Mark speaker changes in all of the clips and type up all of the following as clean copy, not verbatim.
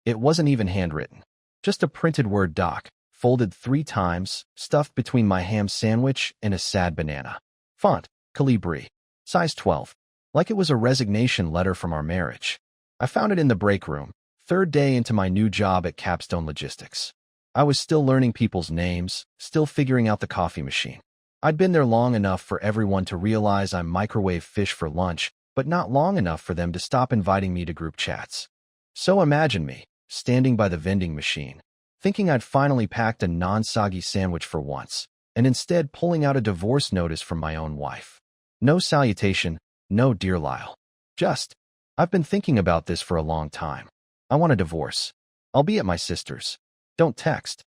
Speaker 1: It wasn't even handwritten. Just a printed Word doc, folded 3 times, stuffed between my ham sandwich and a sad banana. Font, Calibri. Size 12. Like it was a resignation letter from our marriage. I found it in the break room, 3rd day into my new job at Capstone Logistics. I was still learning people's names, still figuring out the coffee machine. I'd been there long enough for everyone to realize I microwave fish for lunch, but not long enough for them to stop inviting me to group chats. So imagine me, standing by the vending machine, thinking I'd finally packed a non-soggy sandwich for once, and instead pulling out a divorce notice from my own wife. No salutation, no dear Lyle. Just, I've been thinking about this for a long time. I want a divorce. I'll be at my sister's. Don't text.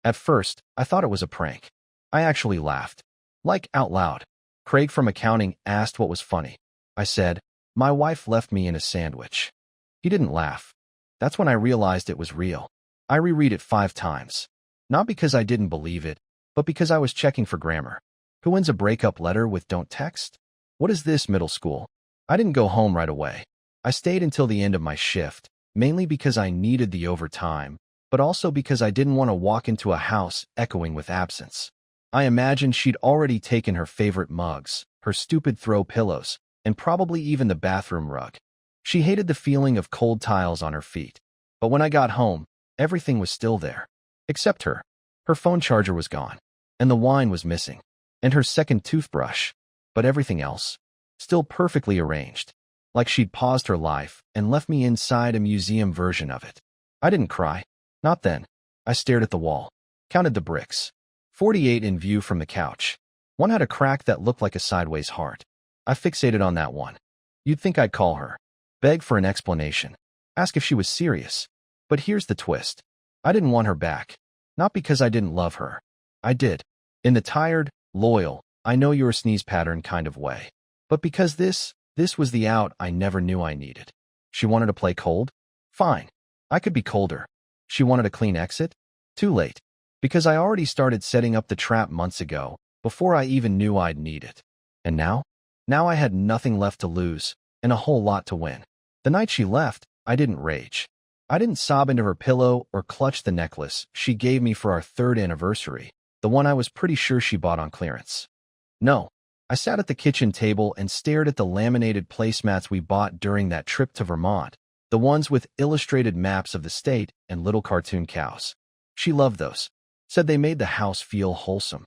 Speaker 1: At first, I thought it was a prank. I actually laughed. Like, out loud. Craig from accounting asked what was funny. I said, my wife left me in a sandwich. He didn't laugh. That's when I realized it was real. I reread it 5 times. Not because I didn't believe it, but because I was checking for grammar. Who ends a breakup letter with don't text? What is this, middle school? I didn't go home right away. I stayed until the end of my shift, mainly because I needed the overtime, but also because I didn't want to walk into a house echoing with absence. I imagined she'd already taken her favorite mugs, her stupid throw pillows, and probably even the bathroom rug. She hated the feeling of cold tiles on her feet. But when I got home, everything was still there. Except her. Her phone charger was gone, and the wine was missing, and her second toothbrush. But everything else, still perfectly arranged. Like she'd paused her life and left me inside a museum version of it. I didn't cry. Not then. I stared at the wall, counted the bricks. 48 in view from the couch. One had a crack that looked like a sideways heart. I fixated on that one. You'd think I'd call her, beg for an explanation, ask if she was serious. But here's the twist. I didn't want her back. Not because I didn't love her. I did. In the tired, loyal, I know your sneeze pattern kind of way. But because this was the out I never knew I needed. She wanted to play cold? Fine. I could be colder. She wanted a clean exit? Too late. Because I already started setting up the trap months ago, before I even knew I'd need it. And now? Now I had nothing left to lose, and a whole lot to win. The night she left, I didn't rage. I didn't sob into her pillow or clutch the necklace she gave me for our 3rd anniversary, the one I was pretty sure she bought on clearance. No. I sat at the kitchen table and stared at the laminated placemats we bought during that trip to Vermont, the ones with illustrated maps of the state and little cartoon cows. She loved those. Said they made the house feel wholesome.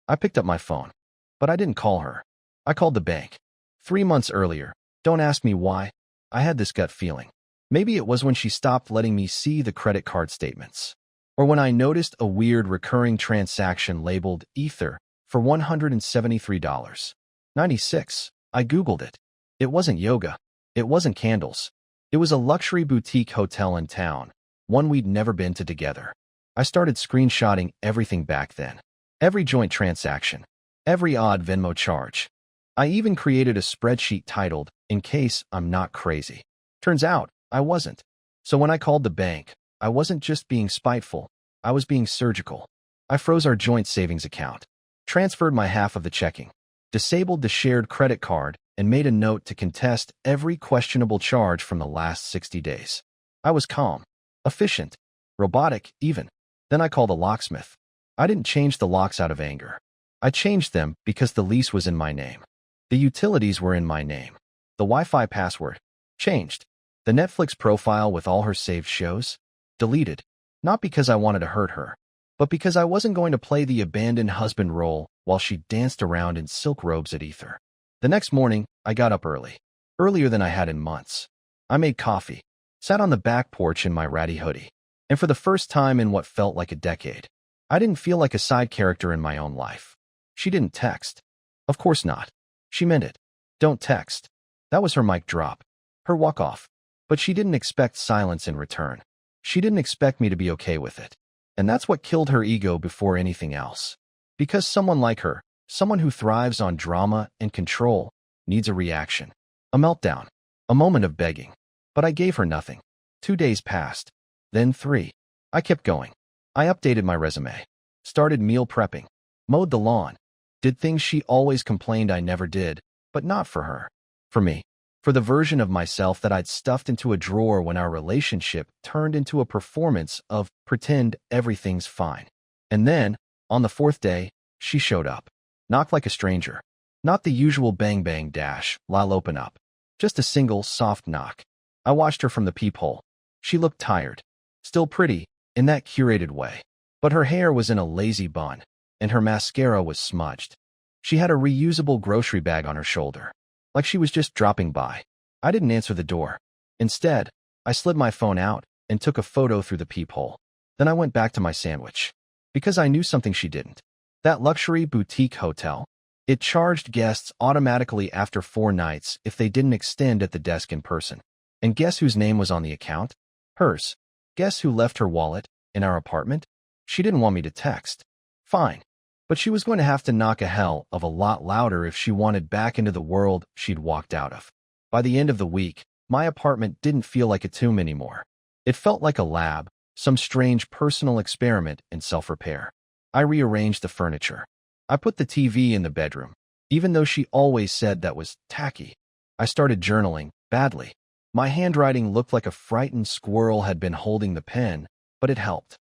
Speaker 1: I picked up my phone. But I didn't call her. I called the bank. 3 months earlier. Don't ask me why. I had this gut feeling. Maybe it was when she stopped letting me see the credit card statements. Or when I noticed a weird recurring transaction labeled Ether for $173.96. I Googled it. It wasn't yoga. It wasn't candles. It was a luxury boutique hotel in town, one we'd never been to together. I started screenshotting everything back then. Every joint transaction. Every odd Venmo charge. I even created a spreadsheet titled, In Case I'm Not Crazy. Turns out, I wasn't. So when I called the bank, I wasn't just being spiteful. I was being surgical. I froze our joint savings account, transferred my half of the checking, disabled the shared credit card, and made a note to contest every questionable charge from the last 60 days. I was calm, efficient, robotic even. Then I called a locksmith. I didn't change the locks out of anger. I changed them because the lease was in my name. The utilities were in my name. The Wi-Fi password changed. The Netflix profile with all her saved shows deleted. Not because I wanted to hurt her, but because I wasn't going to play the abandoned husband role while she danced around in silk robes at Ether. The next morning, I got up early. Earlier than I had in months. I made coffee, sat on the back porch in my ratty hoodie, and for the first time in what felt like a decade, I didn't feel like a side character in my own life. She didn't text. Of course not. She meant it. Don't text. That was her mic drop. Her walk-off. But she didn't expect silence in return. She didn't expect me to be okay with it. And that's what killed her ego before anything else. Because someone like her, someone who thrives on drama and control, needs a reaction. A meltdown. A moment of begging. But I gave her nothing. 2 days passed. Then 3. I kept going. I updated my resume. Started meal prepping. Mowed the lawn. Did things she always complained I never did, but not for her. For me. For the version of myself that I'd stuffed into a drawer when our relationship turned into a performance of pretend everything's fine. And then, on the fourth day, she showed up. Knocked like a stranger. Not the usual bang-bang dash, Lyle open up. Just a single, soft knock. I watched her from the peephole. She looked tired. Still pretty, in that curated way. But her hair was in a lazy bun, and her mascara was smudged. She had a reusable grocery bag on her shoulder, like she was just dropping by. I didn't answer the door. Instead, I slid my phone out and took a photo through the peephole. Then I went back to my sandwich. Because I knew something she didn't. That luxury boutique hotel, it charged guests automatically after 4 nights if they didn't extend at the desk in person. And guess whose name was on the account? Hers. Guess who left her wallet in our apartment? She didn't want me to text. Fine. But she was going to have to knock a hell of a lot louder if she wanted back into the world she'd walked out of. By the end of the week, my apartment didn't feel like a tomb anymore. It felt like a lab, some strange personal experiment in self-repair. I rearranged the furniture. I put the TV in the bedroom, even though she always said that was tacky. I started journaling, badly. My handwriting looked like a frightened squirrel had been holding the pen, but it helped.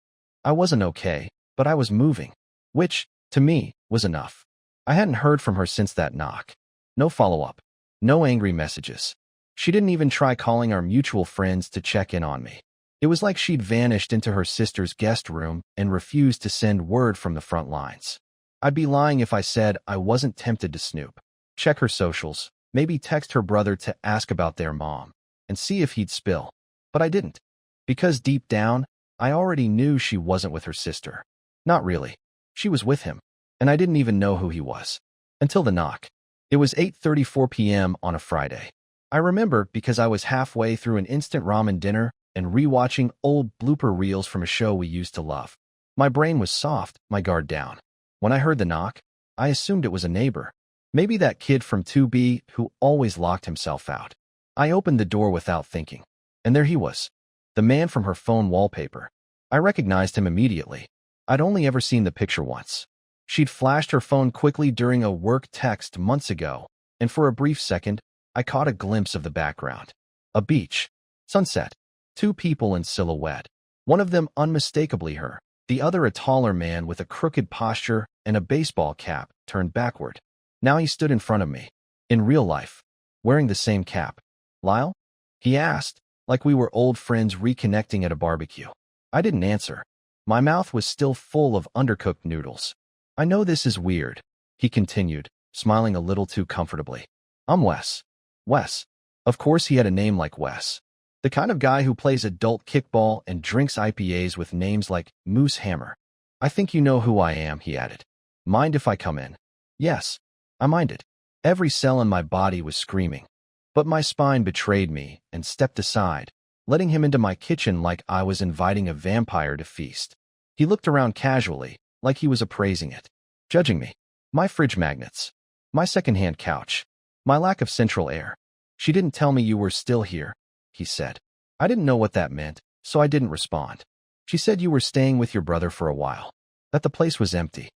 Speaker 1: I wasn't okay, but I was moving, which, to me, was enough. I hadn't heard from her since that knock. No follow-up. No angry messages. She didn't even try calling our mutual friends to check in on me. It was like she'd vanished into her sister's guest room and refused to send word from the front lines. I'd be lying if I said I wasn't tempted to snoop. Check her socials, maybe text her brother to ask about their mom, and see if he'd spill. But I didn't. Because deep down, I already knew she wasn't with her sister. Not really. She was with him, and I didn't even know who he was. Until the knock. It was 8:34 p.m. on a Friday. I remember because I was halfway through an instant ramen dinner and rewatching old blooper reels from a show we used to love. My brain was soft, my guard down. When I heard the knock, I assumed it was a neighbor. Maybe that kid from 2B who always locked himself out. I opened the door without thinking. And there he was. The man from her phone wallpaper. I recognized him immediately. I'd only ever seen the picture once. She'd flashed her phone quickly during a work text months ago, and for a brief second, I caught a glimpse of the background. A beach. Sunset. 2 people in silhouette. One of them unmistakably her, the other a taller man with a crooked posture and a baseball cap turned backward. Now he stood in front of me. In real life. Wearing the same cap. Lyle? He asked, like we were old friends reconnecting at a barbecue. I didn't answer. My mouth was still full of undercooked noodles. I know this is weird, he continued, smiling a little too comfortably. I'm Wes. Wes. Of course he had a name like Wes. The kind of guy who plays adult kickball and drinks IPAs with names like Moose Hammer. I think you know who I am, he added. Mind if I come in? Yes, I minded. Every cell in my body was screaming. But my spine betrayed me and stepped aside, letting him into my kitchen like I was inviting a vampire to feast. He looked around casually, like he was appraising it, judging me. My fridge magnets. My secondhand couch. My lack of central air. She didn't tell me you were still here, he said. I didn't know what that meant, so I didn't respond. She said you were staying with your brother for a while. That the place was empty.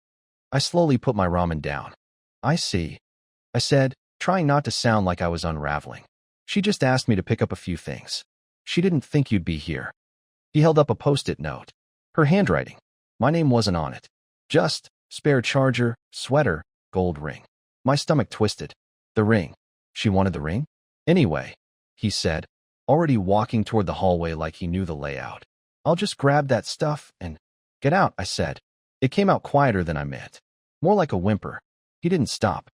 Speaker 1: I slowly put my ramen down. I see, I said, trying not to sound like I was unraveling. She just asked me to pick up a few things. She didn't think you'd be here. He held up a post-it note. Her handwriting. My name wasn't on it. Just, spare charger, sweater, gold ring. My stomach twisted. The ring. She wanted the ring? Anyway, he said, already walking toward the hallway like he knew the layout. I'll just grab that stuff and get out, I said. It came out quieter than I meant. More like a whimper. He didn't stop.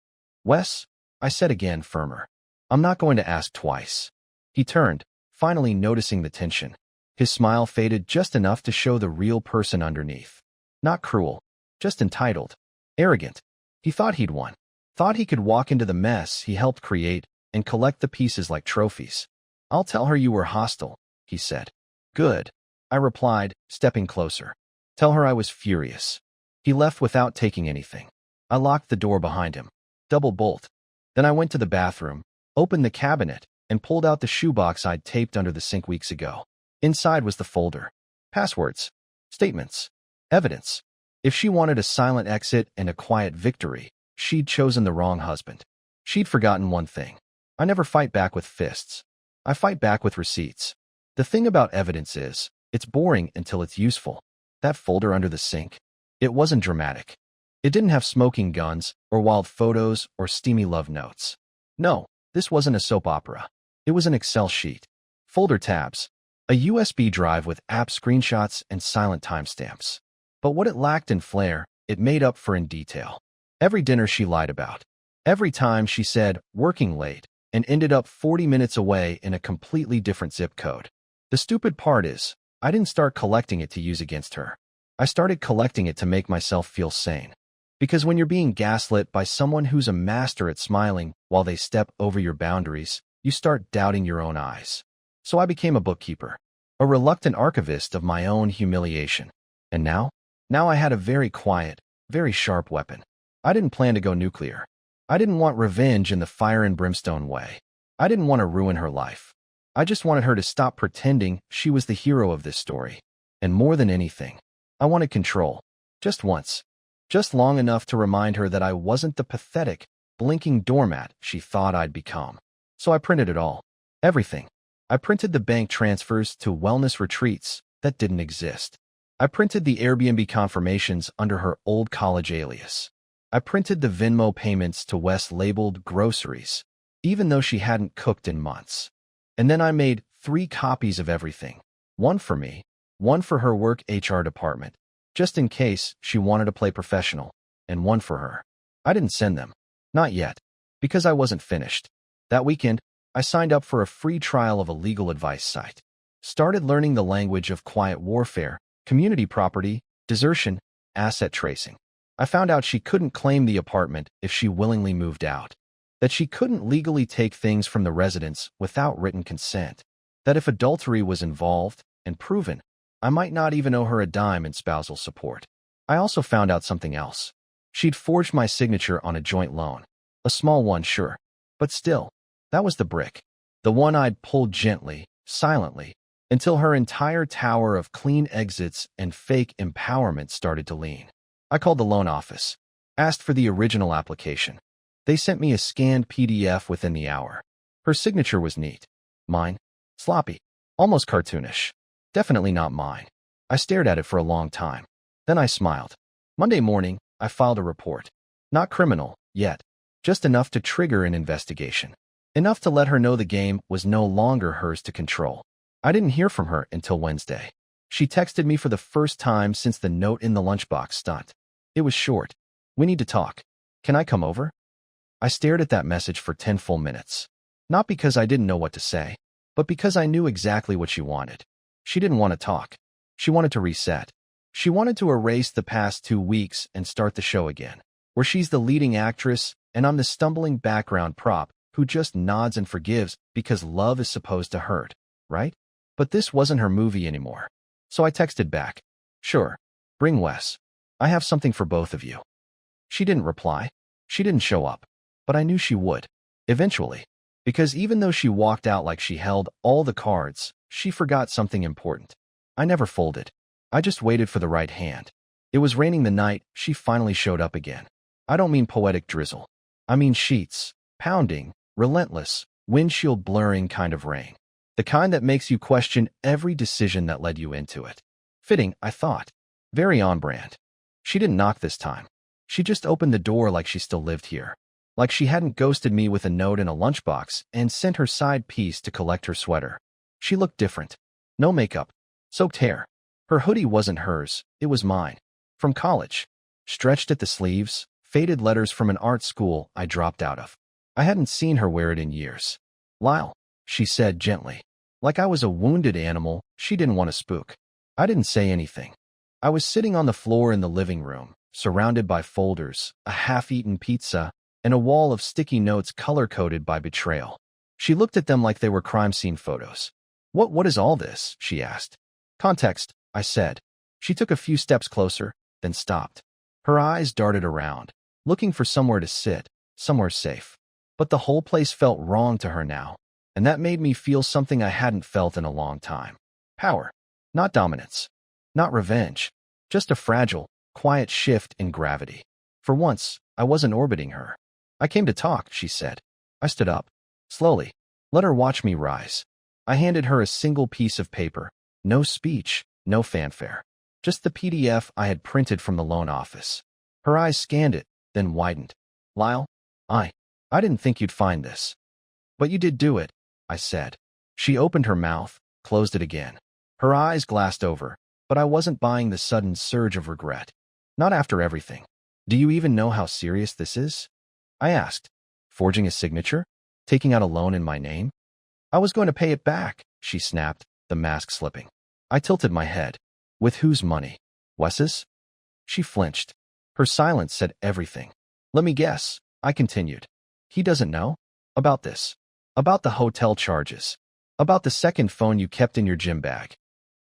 Speaker 1: Wes, I said again, firmer. I'm not going to ask twice. He turned, finally noticing the tension. His smile faded just enough to show the real person underneath. Not cruel, just entitled. Arrogant. He thought he'd won. Thought he could walk into the mess he helped create and collect the pieces like trophies. I'll tell her you were hostile, he said. Good, I replied, stepping closer. Tell her I was furious. He left without taking anything. I locked the door behind him. Double bolt. Then I went to the bathroom, opened the cabinet, and pulled out the shoebox I'd taped under the sink weeks ago. Inside was the folder. Passwords. Statements. Evidence. If she wanted a silent exit and a quiet victory, she'd chosen the wrong husband. She'd forgotten one thing. I never fight back with fists. I fight back with receipts. The thing about evidence is, it's boring until it's useful. That folder under the sink, it wasn't dramatic. It didn't have smoking guns, or wild photos, or steamy love notes. No, this wasn't a soap opera. It was an Excel sheet. Folder tabs. A USB drive with app screenshots and silent timestamps. But what it lacked in flair, it made up for in detail. Every dinner she lied about. Every time she said, working late, and ended up 40 minutes away in a completely different zip code. The stupid part is, I didn't start collecting it to use against her. I started collecting it to make myself feel sane. Because when you're being gaslit by someone who's a master at smiling while they step over your boundaries, you start doubting your own eyes. So I became a bookkeeper, a reluctant archivist of my own humiliation. And now I had a very quiet, very sharp weapon. I didn't plan to go nuclear. I didn't want revenge in the fire and brimstone way. I didn't want to ruin her life. I just wanted her to stop pretending she was the hero of this story. And more than anything, I wanted control. Just once. Just long enough to remind her that I wasn't the pathetic, blinking doormat she thought I'd become. So I printed it all. Everything. I printed the bank transfers to wellness retreats that didn't exist. I printed the Airbnb confirmations under her old college alias. I printed the Venmo payments to Wes labeled groceries, even though she hadn't cooked in months. And then I made 3 copies of everything. One for me, one for her work HR department, just in case she wanted to play professional, and one for her. I didn't send them. Not yet. Because I wasn't finished. That weekend, I signed up for a free trial of a legal advice site. Started learning the language of quiet warfare, community property, desertion, asset tracing. I found out she couldn't claim the apartment if she willingly moved out. That she couldn't legally take things from the residents without written consent. That if adultery was involved, and proven, I might not even owe her a dime in spousal support. I also found out something else. She'd forged my signature on a joint loan. A small one, sure. But still, that was the brick. The one I'd pulled gently, silently, until her entire tower of clean exits and fake empowerment started to lean. I called the loan office. Asked for the original application. They sent me a scanned PDF within the hour. Her signature was neat. Mine? Sloppy. Almost cartoonish. Definitely not mine. I stared at it for a long time. Then I smiled. Monday morning, I filed a report. Not criminal, yet. Just enough to trigger an investigation. Enough to let her know the game was no longer hers to control. I didn't hear from her until Wednesday. She texted me for the first time since the note in the lunchbox stunt. It was short. We need to talk. Can I come over? I stared at that message for 10 full minutes. Not because I didn't know what to say, but because I knew exactly what she wanted. She didn't want to talk. She wanted to reset. She wanted to erase the past 2 weeks and start the show again, where she's the leading actress and I'm the stumbling background prop who just nods and forgives because love is supposed to hurt, right? But this wasn't her movie anymore. So I texted back. Sure. Bring Wes. I have something for both of you. She didn't reply. She didn't show up. But I knew she would. Eventually. Because even though she walked out like she held all the cards, she forgot something important. I never folded. I just waited for the right hand. It was raining the night she finally showed up again. I don't mean poetic drizzle. I mean sheets, pounding, relentless, windshield blurring kind of rain. The kind that makes you question every decision that led you into it. Fitting, I thought. Very on brand. She didn't knock this time. She just opened the door like she still lived here. Like she hadn't ghosted me with a note in a lunchbox and sent her side piece to collect her sweater. She looked different. No makeup. Soaked hair. Her hoodie wasn't hers, it was mine. From college. Stretched at the sleeves, faded letters from an art school I dropped out of. I hadn't seen her wear it in years. Lyle, she said gently. Like I was a wounded animal she didn't want to spook. I didn't say anything. I was sitting on the floor in the living room, surrounded by folders, a half-eaten pizza, and a wall of sticky notes color-coded by betrayal. She looked at them like they were crime scene photos. What is all this? She asked. Context, I said. She took a few steps closer, then stopped. Her eyes darted around, looking for somewhere to sit, somewhere safe. But the whole place felt wrong to her now, and that made me feel something I hadn't felt in a long time. Power. Not dominance. Not revenge. Just a fragile, quiet shift in gravity. For once, I wasn't orbiting her. I came to talk, she said. I stood up. Slowly. Let her watch me rise. I handed her a single piece of paper. No speech, no fanfare. Just the PDF I had printed from the loan office. Her eyes scanned it, then widened. Lyle, I didn't think you'd find this. But you did do it, I said. She opened her mouth, closed it again. Her eyes glassed over, but I wasn't buying the sudden surge of regret. Not after everything. Do you even know how serious this is? I asked. Forging a signature? Taking out a loan in my name? I was going to pay it back, she snapped, the mask slipping. I tilted my head. With whose money? Wes's? She flinched. Her silence said everything. Let me guess, I continued. He doesn't know? About this. About the hotel charges. About the second phone you kept in your gym bag.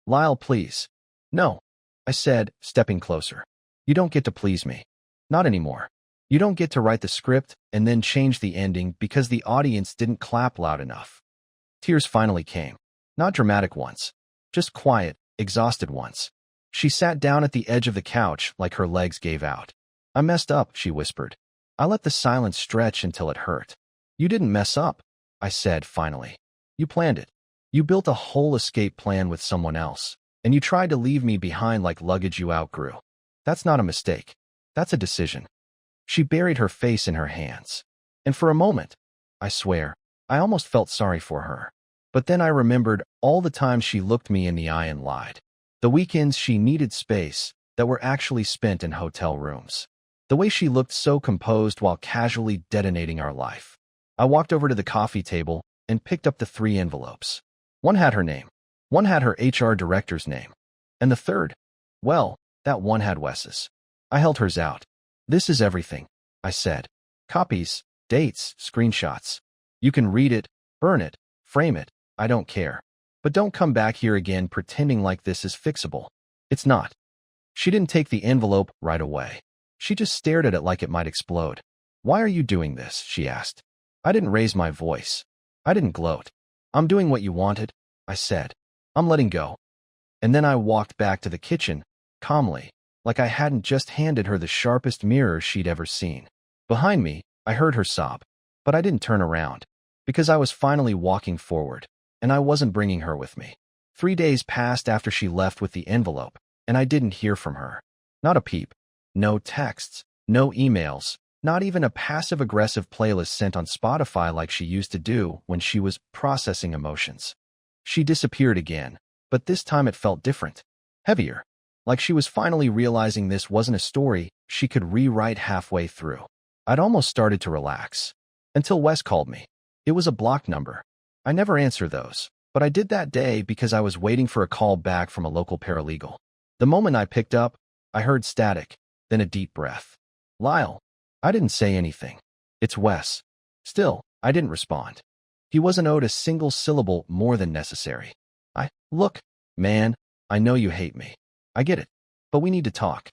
Speaker 1: Lyle, please. No, I said, stepping closer. You don't get to please me. Not anymore. You don't get to write the script and then change the ending because the audience didn't clap loud enough. Tears finally came. Not dramatic ones. Just quiet, exhausted ones. She sat down at the edge of the couch like her legs gave out. I messed up, she whispered. I let the silence stretch until it hurt. You didn't mess up, I said finally. You planned it. You built a whole escape plan with someone else, and you tried to leave me behind like luggage you outgrew. That's not a mistake. That's a decision. She buried her face in her hands. And for a moment, I swear, I almost felt sorry for her. But then I remembered all the times she looked me in the eye and lied. The weekends she needed space that were actually spent in hotel rooms. The way she looked so composed while casually detonating our life. I walked over to the coffee table and picked up the 3 envelopes. One had her name. One had her HR director's name. And the third, well, that one had Wes's. I held hers out. This is everything, I said. Copies, dates, screenshots. You can read it, burn it, frame it, I don't care. But don't come back here again pretending like this is fixable. It's not. She didn't take the envelope right away. She just stared at it like it might explode. Why are you doing this? She asked. I didn't raise my voice. I didn't gloat. I'm doing what you wanted, I said. I'm letting go. And then I walked back to the kitchen, calmly, like I hadn't just handed her the sharpest mirror she'd ever seen. Behind me, I heard her sob, but I didn't turn around, because I was finally walking forward, and I wasn't bringing her with me. 3 days passed after she left with the envelope, and I didn't hear from her. Not a peep. No texts, no emails, not even a passive-aggressive playlist sent on Spotify like she used to do when she was processing emotions. She disappeared again, but this time it felt different. Heavier. Like she was finally realizing this wasn't a story she could rewrite halfway through. I'd almost started to relax. Until Wes called me. It was a blocked number. I never answer those, but I did that day because I was waiting for a call back from a local paralegal. The moment I picked up, I heard static, then a deep breath. Lyle. I didn't say anything. It's Wes. Still, I didn't respond. He wasn't owed a single syllable more than necessary. Look, man, I know you hate me. I get it. But we need to talk.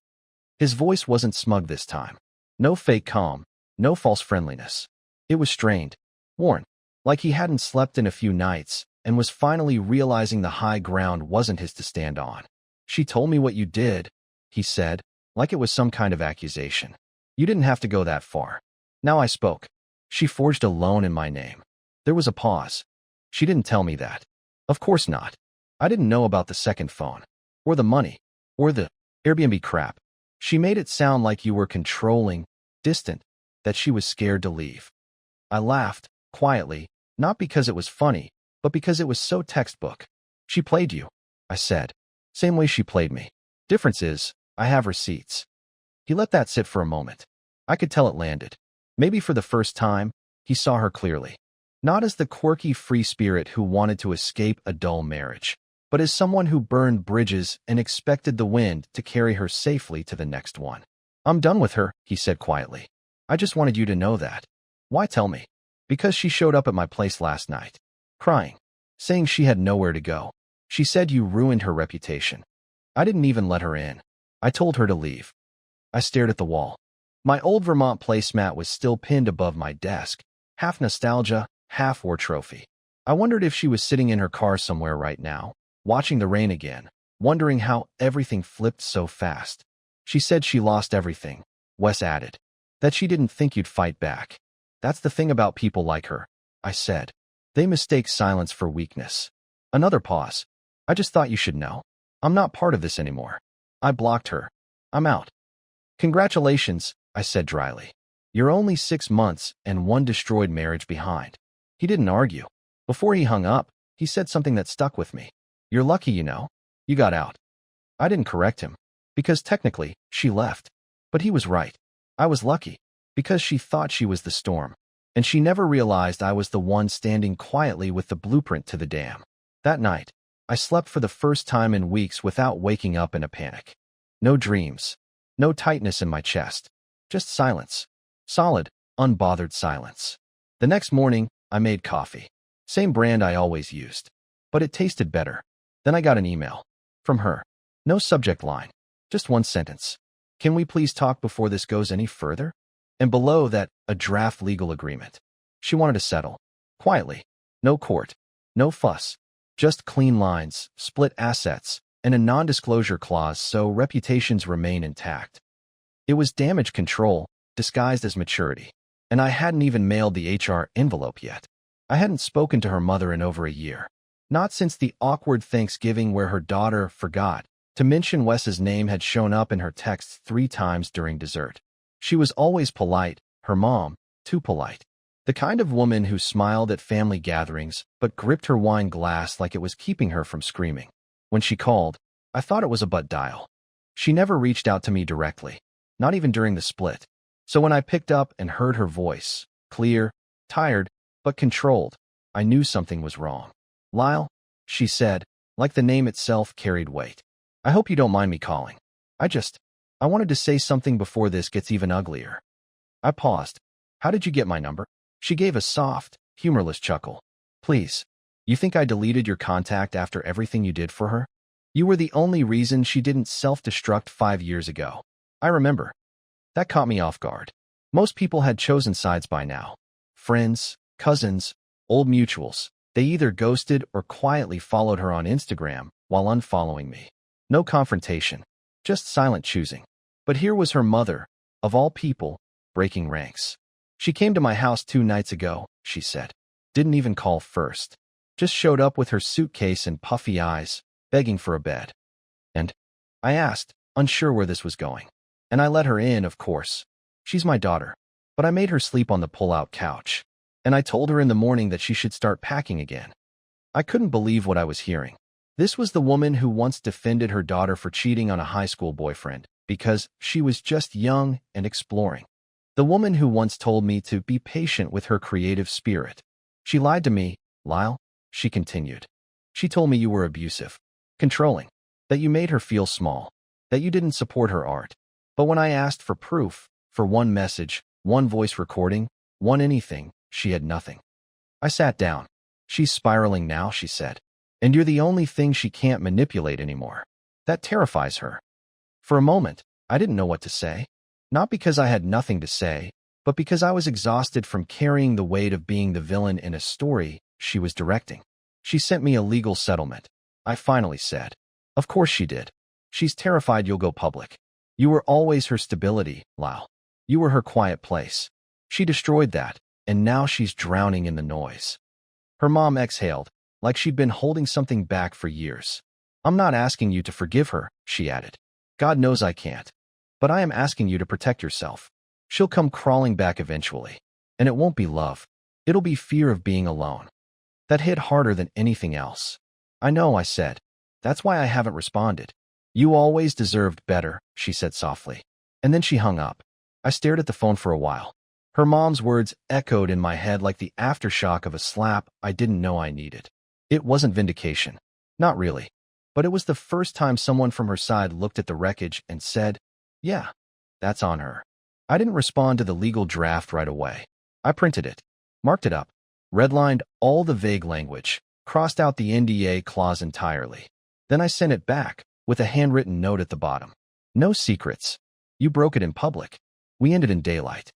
Speaker 1: His voice wasn't smug this time. No fake calm, no false friendliness. It was strained, worn, like he hadn't slept in a few nights and was finally realizing the high ground wasn't his to stand on. She told me what you did, he said, like it was some kind of accusation. You didn't have to go that far. Now I spoke. She forged a loan in my name. There was a pause. She didn't tell me that. Of course not. I didn't know about the second phone, or the money, or the Airbnb crap. She made it sound like you were controlling, distant, that she was scared to leave. I laughed, quietly, not because it was funny, but because it was so textbook. She played you, I said. Same way she played me. Difference is, I have receipts. He let that sit for a moment. I could tell it landed. Maybe for the first time, he saw her clearly. Not as the quirky free spirit who wanted to escape a dull marriage, but as someone who burned bridges and expected the wind to carry her safely to the next one. I'm done with her, he said quietly. I just wanted you to know that. Why tell me? Because she showed up at my place last night, crying, saying she had nowhere to go. She said you ruined her reputation. I didn't even let her in. I told her to leave. I stared at the wall. My old Vermont placemat was still pinned above my desk, half nostalgia, half war trophy. I wondered if she was sitting in her car somewhere right now, watching the rain again, wondering how everything flipped so fast. She said she lost everything, Wes added. That she didn't think you'd fight back. That's the thing about people like her, I said. They mistake silence for weakness. Another pause. I just thought you should know. I'm not part of this anymore. I blocked her. I'm out. Congratulations, I said dryly. You're only 6 months and one destroyed marriage behind. He didn't argue. Before he hung up, he said something that stuck with me. You're lucky, you know. You got out. I didn't correct him, because technically, she left. But he was right. I was lucky, because she thought she was the storm, and she never realized I was the one standing quietly with the blueprint to the dam. That night, I slept for the first time in weeks without waking up in a panic. No dreams. No tightness in my chest. Just silence. Solid, unbothered silence. The next morning, I made coffee. Same brand I always used. But it tasted better. Then I got an email. From her. No subject line. Just one sentence. Can we please talk before this goes any further? And below that, a draft legal agreement. She wanted to settle. Quietly. No court. No fuss. Just clean lines, split assets, and a non-disclosure clause so reputations remain intact. It was damage control, disguised as maturity. And I hadn't even mailed the HR envelope yet. I hadn't spoken to her mother in over a year. Not since the awkward Thanksgiving where her daughter forgot to mention Wes's name had shown up in her texts 3 times during dessert. She was always polite, her mom, too polite. The kind of woman who smiled at family gatherings but gripped her wine glass like it was keeping her from screaming. When she called, I thought it was a butt dial. She never reached out to me directly, not even during the split. So when I picked up and heard her voice, clear, tired, but controlled, I knew something was wrong. Lyle, she said, like the name itself carried weight. I hope you don't mind me calling. I wanted to say something before this gets even uglier. I paused. How did you get my number? She gave a soft, humorless chuckle. Please, you think I deleted your contact after everything you did for her? You were the only reason she didn't self-destruct 5 years ago. I remember. That caught me off guard. Most people had chosen sides by now. Friends, cousins, old mutuals. They either ghosted or quietly followed her on Instagram while unfollowing me. No confrontation, just silent choosing. But here was her mother, of all people, breaking ranks. She came to my house 2 nights ago, she said. Didn't even call first. Just showed up with her suitcase and puffy eyes, begging for a bed. And I asked, unsure where this was going. And I let her in, of course. She's my daughter. But I made her sleep on the pull-out couch. And I told her in the morning that she should start packing again. I couldn't believe what I was hearing. This was the woman who once defended her daughter for cheating on a high school boyfriend because she was just young and exploring. The woman who once told me to be patient with her creative spirit. She lied to me, Lyle, she continued. She told me you were abusive, controlling, that you made her feel small, that you didn't support her art. But when I asked for proof, for one message, one voice recording, one anything, she had nothing. I sat down. She's spiraling now, she said. And you're the only thing she can't manipulate anymore. That terrifies her. For a moment, I didn't know what to say. Not because I had nothing to say, but because I was exhausted from carrying the weight of being the villain in a story she was directing. She sent me a legal settlement, I finally said. Of course she did. She's terrified you'll go public. You were always her stability, Lyle. You were her quiet place. She destroyed that, and now she's drowning in the noise. Her mom exhaled, like she'd been holding something back for years. I'm not asking you to forgive her, she added. God knows I can't. But I am asking you to protect yourself. She'll come crawling back eventually. And it won't be love. It'll be fear of being alone. That hit harder than anything else. I know, I said. That's why I haven't responded. You always deserved better, she said softly. And then she hung up. I stared at the phone for a while. Her mom's words echoed in my head like the aftershock of a slap I didn't know I needed. It wasn't vindication. Not really. But it was the first time someone from her side looked at the wreckage and said, yeah, that's on her. I didn't respond to the legal draft right away. I printed it, marked it up, redlined all the vague language, crossed out the NDA clause entirely. Then I sent it back, with a handwritten note at the bottom. No secrets. You broke it in public. We ended in daylight.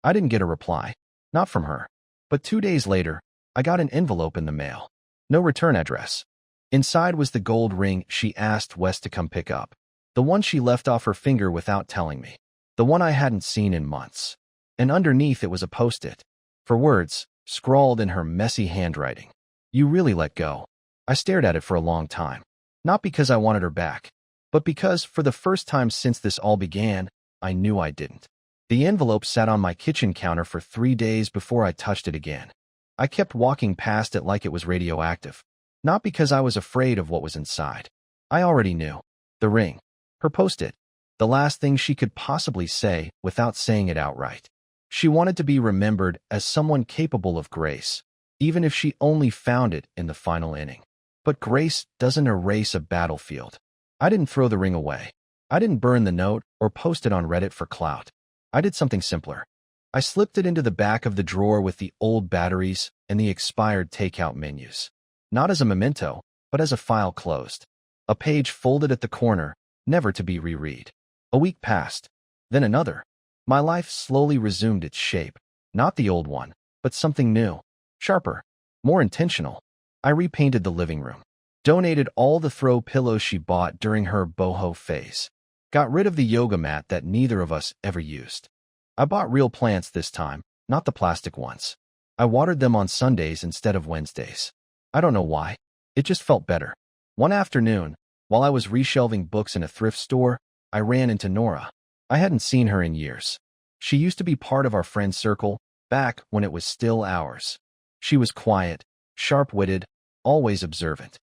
Speaker 1: I didn't get a reply. Not from her. But 2 days later, I got an envelope in the mail. No return address. Inside was the gold ring she asked Wes to come pick up. The one she left off her finger without telling me. The one I hadn't seen in months. And underneath it was a post-it. For words, scrawled in her messy handwriting. You really let go. I stared at it for a long time. Not because I wanted her back, but because, for the first time since this all began, I knew I didn't. The envelope sat on my kitchen counter for 3 days before I touched it again. I kept walking past it like it was radioactive. Not because I was afraid of what was inside. I already knew. The ring. Her post-it. The last thing she could possibly say without saying it outright. She wanted to be remembered as someone capable of grace, even if she only found it in the final inning. But grace doesn't erase a battlefield. I didn't throw the ring away. I didn't burn the note or post it on Reddit for clout. I did something simpler. I slipped it into the back of the drawer with the old batteries and the expired takeout menus. Not as a memento, but as a file closed. A page folded at the corner, never to be reread. A week passed. Then another. My life slowly resumed its shape. Not the old one, but something new. Sharper. More intentional. I repainted the living room. Donated all the throw pillows she bought during her boho phase. Got rid of the yoga mat that neither of us ever used. I bought real plants this time, not the plastic ones. I watered them on Sundays instead of Wednesdays. I don't know why. It just felt better. One afternoon, while I was reshelving books in a thrift store, I ran into Nora. I hadn't seen her in years. She used to be part of our friend circle, back when it was still ours. She was quiet, sharp-witted, always observant.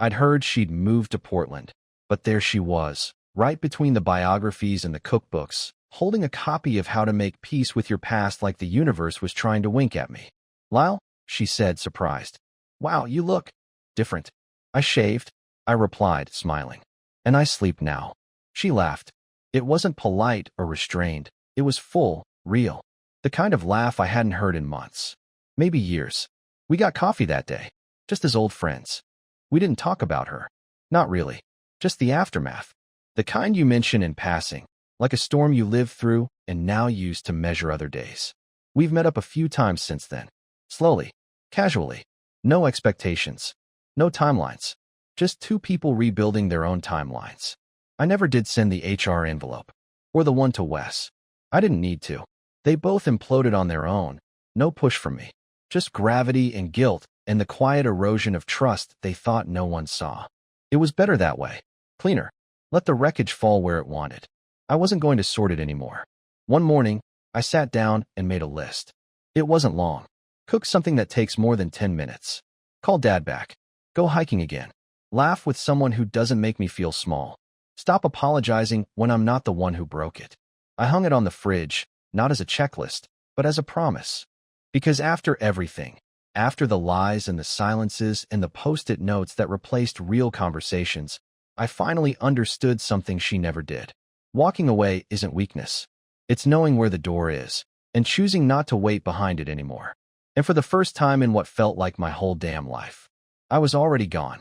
Speaker 1: I'd heard she'd moved to Portland, but there she was, right between the biographies and the cookbooks, holding a copy of How to Make Peace with Your Past like the universe was trying to wink at me. Lyle, she said, surprised. Wow, you look different. I shaved, I replied, smiling. And I sleep now. She laughed. It wasn't polite or restrained. It was full, real. The kind of laugh I hadn't heard in months. Maybe years. We got coffee that day, just as old friends. We didn't talk about her. Not really. Just the aftermath. The kind you mention in passing, like a storm you lived through and now use to measure other days. We've met up a few times since then. Slowly. Casually. No expectations. No timelines. Just two people rebuilding their own timelines. I never did send the HR envelope. Or the one to Wes. I didn't need to. They both imploded on their own. No push from me. Just gravity and guilt and the quiet erosion of trust they thought no one saw. It was better that way. Cleaner. Let the wreckage fall where it wanted. I wasn't going to sort it anymore. One morning, I sat down and made a list. It wasn't long. Cook something that takes more than 10 minutes. Call Dad back. Go hiking again. Laugh with someone who doesn't make me feel small. Stop apologizing when I'm not the one who broke it. I hung it on the fridge, not as a checklist, but as a promise. Because after everything, after the lies and the silences and the post-it notes that replaced real conversations, I finally understood something she never did. Walking away isn't weakness. It's knowing where the door is and choosing not to wait behind it anymore. And for the first time in what felt like my whole damn life, I was already gone.